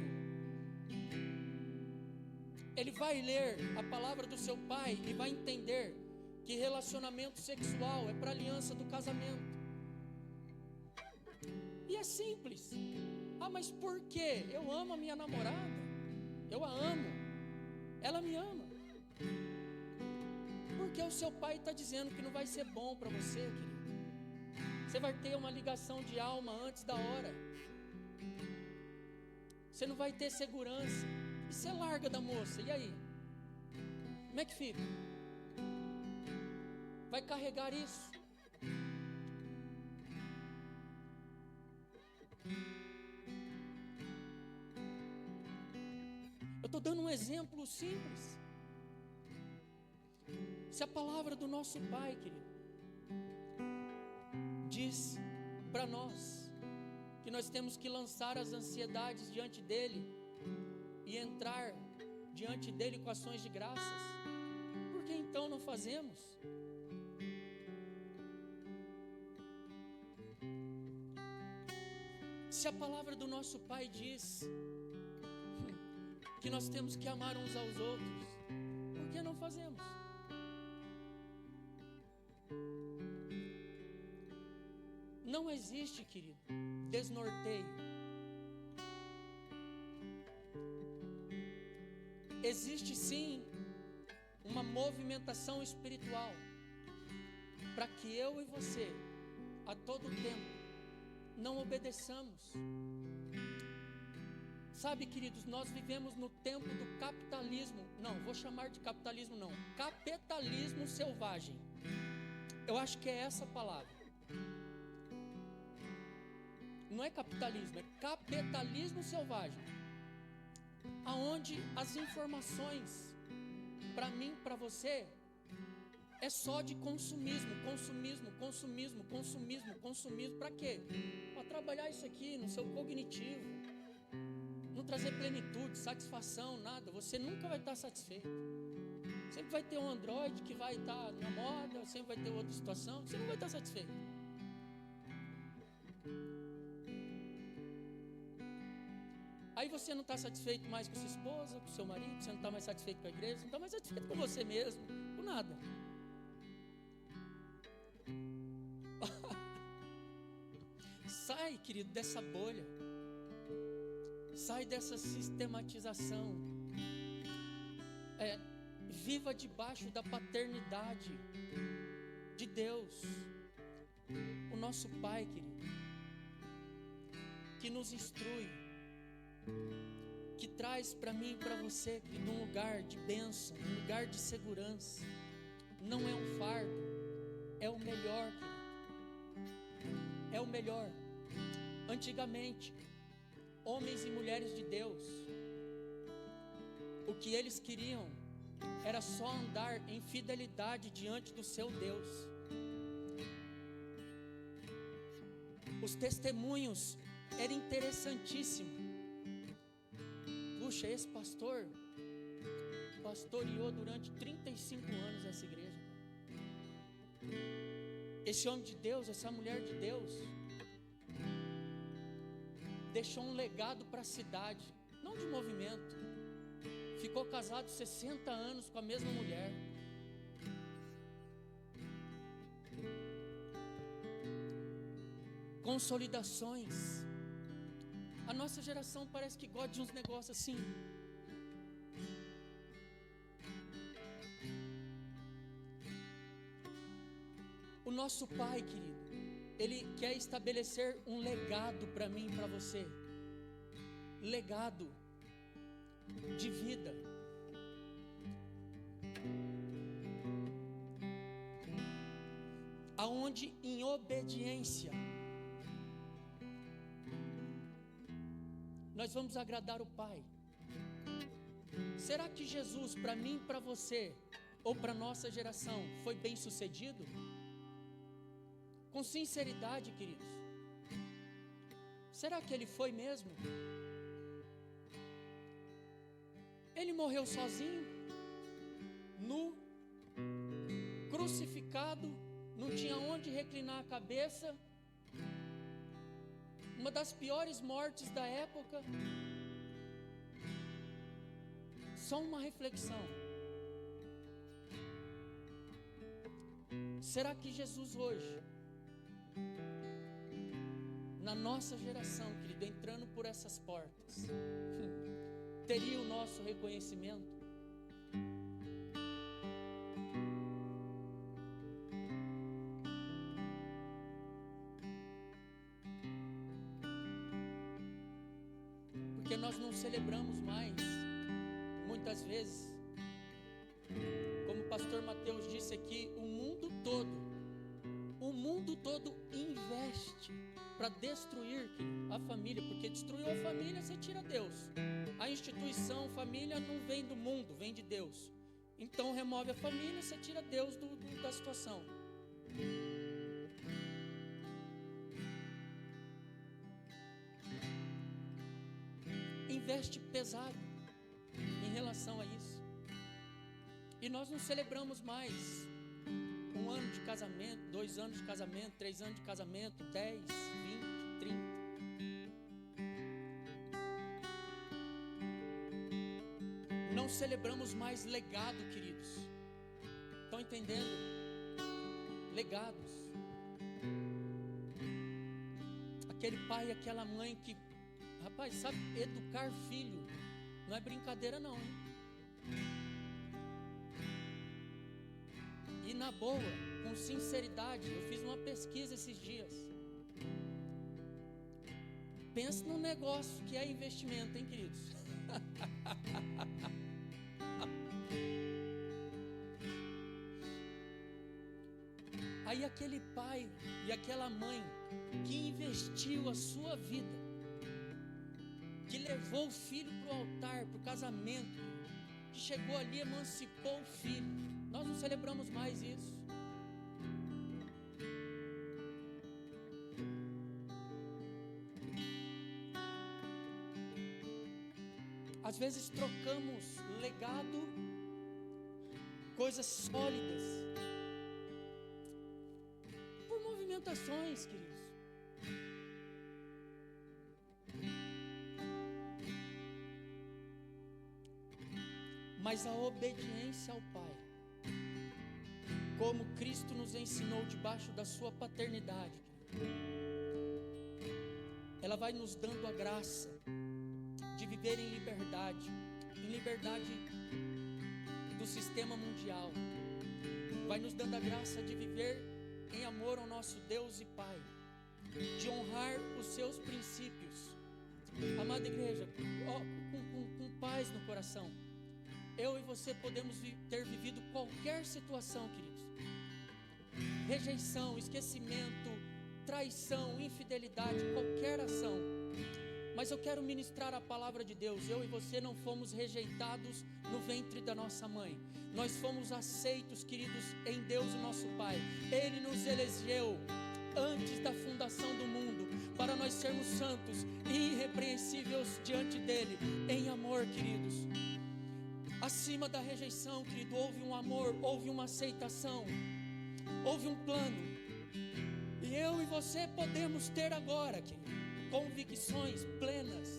ele vai ler a palavra do seu pai e vai entender que relacionamento sexual é para a aliança do casamento. E é simples. Ah, mas por quê? Eu amo a minha namorada, eu a amo, ela me ama. Porque o seu pai está dizendo que não vai ser bom para você, querido. Você vai ter uma ligação de alma antes da hora. Você não vai ter segurança. E você larga da moça, e aí? Como é que fica? Vai carregar isso? Eu estou dando um exemplo simples. Se a palavra do nosso Pai, querido, diz para nós que nós temos que lançar as ansiedades diante dele e entrar diante dele com ações de graças, por que então não fazemos? Se a palavra do nosso Pai diz que nós temos que amar uns aos outros, por que não fazemos? Não existe, querido, desnorteio. Existe sim uma movimentação espiritual para que eu e você, a todo tempo, não obedeçamos. Sabe, queridos, nós vivemos no tempo do capitalismo. Não, vou chamar de capitalismo não, capitalismo selvagem. Eu acho que é essa a palavra. Não é capitalismo, é capitalismo selvagem, aonde as informações para mim, para você, é só de consumismo. Para quê? Para trabalhar isso aqui no seu cognitivo, não trazer plenitude, satisfação, nada. Você nunca vai estar satisfeito. Sempre vai ter um Android que vai estar na moda, sempre vai ter outra situação, você não vai estar satisfeito. Aí você não está satisfeito mais com sua esposa, com seu marido, você não está mais satisfeito com a igreja, você não está mais satisfeito com você mesmo, com nada. Sai, querido, dessa bolha. Sai dessa sistematização. Viva debaixo da paternidade de Deus, o nosso Pai, querido, que nos instrui, que traz para mim e para você, querido, um lugar de bênção, um lugar de segurança. Não é um fardo, é o melhor, querido. É o melhor. Antigamente, homens e mulheres de Deus, o que eles queriam era só andar em fidelidade diante do seu Deus. Os testemunhos eram interessantíssimos. Puxa, esse pastor pastoreou durante 35 anos essa igreja. Esse homem de Deus, essa mulher de Deus, deixou um legado para a cidade, não de movimento. Ficou casado 60 anos com a mesma mulher. Consolidações. A nossa geração parece que gosta de uns negócios assim. O nosso Pai, querido, Ele quer estabelecer um legado para mim e para você. Legado de vida. Aonde em obediência nós vamos agradar o Pai. Será que Jesus, para mim e para você, ou para nossa geração, foi bem sucedido? Com sinceridade, queridos, será que Ele foi mesmo? Ele morreu sozinho, nu, crucificado, não tinha onde reclinar a cabeça, uma das piores mortes da época, Só uma reflexão. Será que Jesus hoje, na nossa geração, querido, entrando por essas portas, teria o nosso reconhecimento? Porque nós não celebramos mais, muitas vezes, como o pastor Mateus disse aqui, o mundo todo investe para destruir a família, porque destruiu a família, você tira Deus. A instituição, família, não vem do mundo, vem de Deus. Então remove a família, você tira Deus da situação. Investe pesado em relação a isso. E nós não celebramos mais 1 ano de casamento, 2 anos de casamento, 3 anos de casamento, 10, 20, 30. Não celebramos mais legado, queridos. Estão entendendo? Legados. Aquele pai e aquela mãe que, rapaz, sabe, educar filho não é brincadeira não, hein? E na boa, com sinceridade, eu fiz uma pesquisa esses dias. Pensa num negócio que é investimento, hein, queridos? Aí aquele pai e aquela mãe que investiu a sua vida, que levou o filho para o altar, para o casamento, que chegou ali e emancipou o filho, nós não celebramos mais isso. Às vezes trocamos legado, coisas sólidas, por movimentações, queridos. Mas a obediência ao Pai, como Cristo nos ensinou debaixo da sua paternidade, ela vai nos dando a graça de viver em liberdade do sistema mundial, vai nos dando a graça de viver em amor ao nosso Deus e Pai, de honrar os seus princípios. Amada igreja, com paz no coração, eu e você podemos ter vivido qualquer situação, queridos, rejeição, esquecimento, traição, infidelidade, qualquer ação. Mas eu quero ministrar a palavra de Deus. Eu e você não fomos rejeitados no ventre da nossa mãe. Nós fomos aceitos, queridos, em Deus, o nosso Pai. Ele nos elegeu antes da fundação do mundo, para nós sermos santos e irrepreensíveis diante dEle, em amor, queridos. Acima da rejeição, querido, houve um amor, houve uma aceitação, houve um plano. E eu e você podemos ter agora, querido, convicções plenas,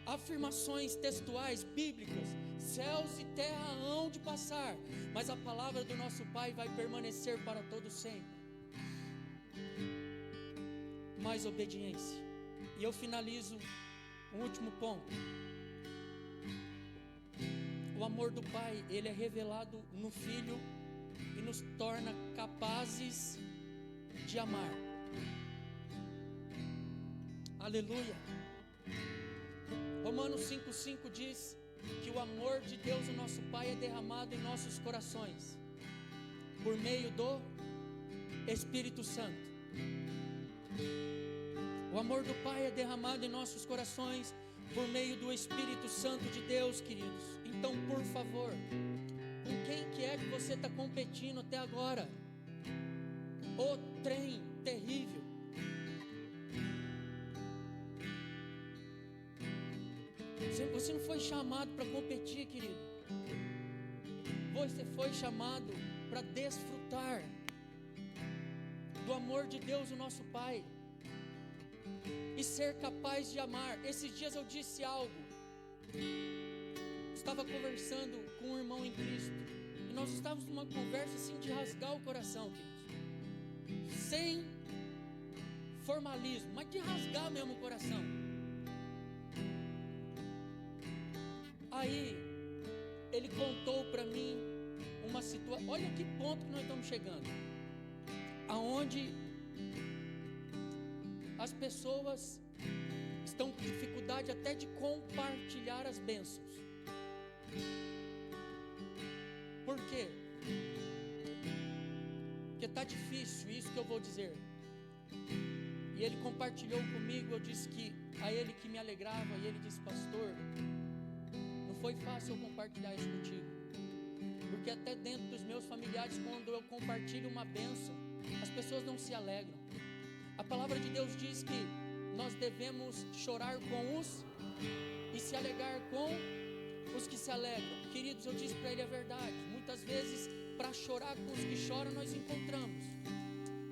afirmações textuais, bíblicas. Céus e terra hão de passar, mas a palavra do nosso Pai vai permanecer para todo sempre. Mais obediência. E eu finalizo um último ponto. O amor do Pai, ele é revelado no Filho e nos torna capazes de amar. Aleluia. Romanos 5,5 diz que o amor de Deus, o nosso Pai, é derramado em nossos corações por meio do Espírito Santo. O amor do Pai é derramado em nossos corações por meio do Espírito Santo de Deus, queridos. Então, por favor, com quem que é que você está competindo até agora? O trem terrível. Você não foi chamado para competir, querido. Você foi chamado para desfrutar do amor de Deus, o nosso Pai, e ser capaz de amar. Esses dias eu disse algo. estava conversando com um irmão em Cristo, e nós estávamos numa conversa assim de rasgar o coração, queridos, sem formalismo, mas de rasgar mesmo o coração. Aí ele contou para mim uma situação. Olha que ponto que nós estamos chegando, aonde as pessoas estão com dificuldade até de compartilhar as bênçãos. Por quê? Porque está difícil, isso que eu vou dizer. E ele compartilhou comigo, eu disse que a ele que me alegrava, e ele disse: pastor, não foi fácil eu compartilhar isso contigo, porque até dentro dos meus familiares, quando eu compartilho uma bênção, as pessoas não se alegram. A palavra de Deus diz que nós devemos chorar com os e se alegrar com os que se alegram. Queridos, eu disse para ele a verdade. Muitas vezes, para chorar com os que choram, nós encontramos,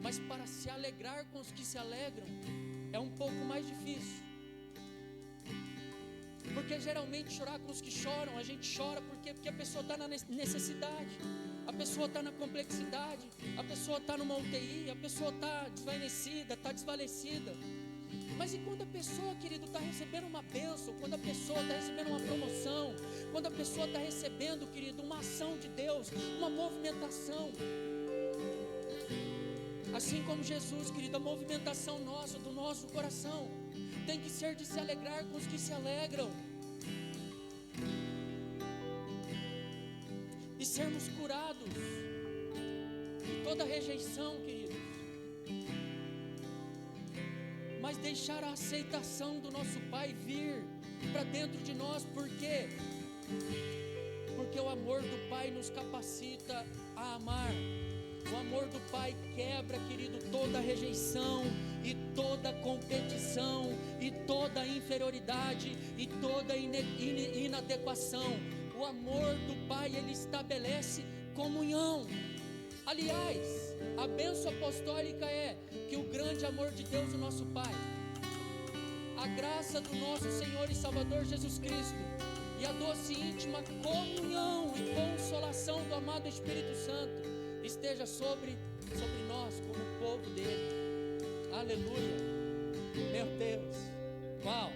mas para se alegrar com os que se alegram é um pouco mais difícil. Porque geralmente chorar com os que choram, a gente chora porque a pessoa está na necessidade, a pessoa está na complexidade, a pessoa está numa UTI, a pessoa está desvanecida, está desvalecida. Mas e quando a pessoa, querido, está recebendo uma bênção, quando a pessoa está recebendo uma promoção, quando a pessoa está recebendo, querido, uma ação de Deus, uma movimentação, assim como Jesus, querido, a movimentação nossa, do nosso coração, tem que ser de se alegrar com os que se alegram, e sermos curados de toda rejeição, queridos, mas deixar a aceitação do nosso Pai vir para dentro de nós. Por quê? Porque o amor do Pai nos capacita a amar. O amor do Pai quebra, querido, toda rejeição e toda competição e toda inferioridade e toda inadequação. O amor do Pai, ele estabelece comunhão. Aliás, a bênção apostólica é que o grande amor de Deus, o nosso Pai, a graça do nosso Senhor e Salvador Jesus Cristo e a doce e íntima comunhão e consolação do amado Espírito Santo esteja sobre nós como povo dele. Aleluia. Meu Deus. Uau.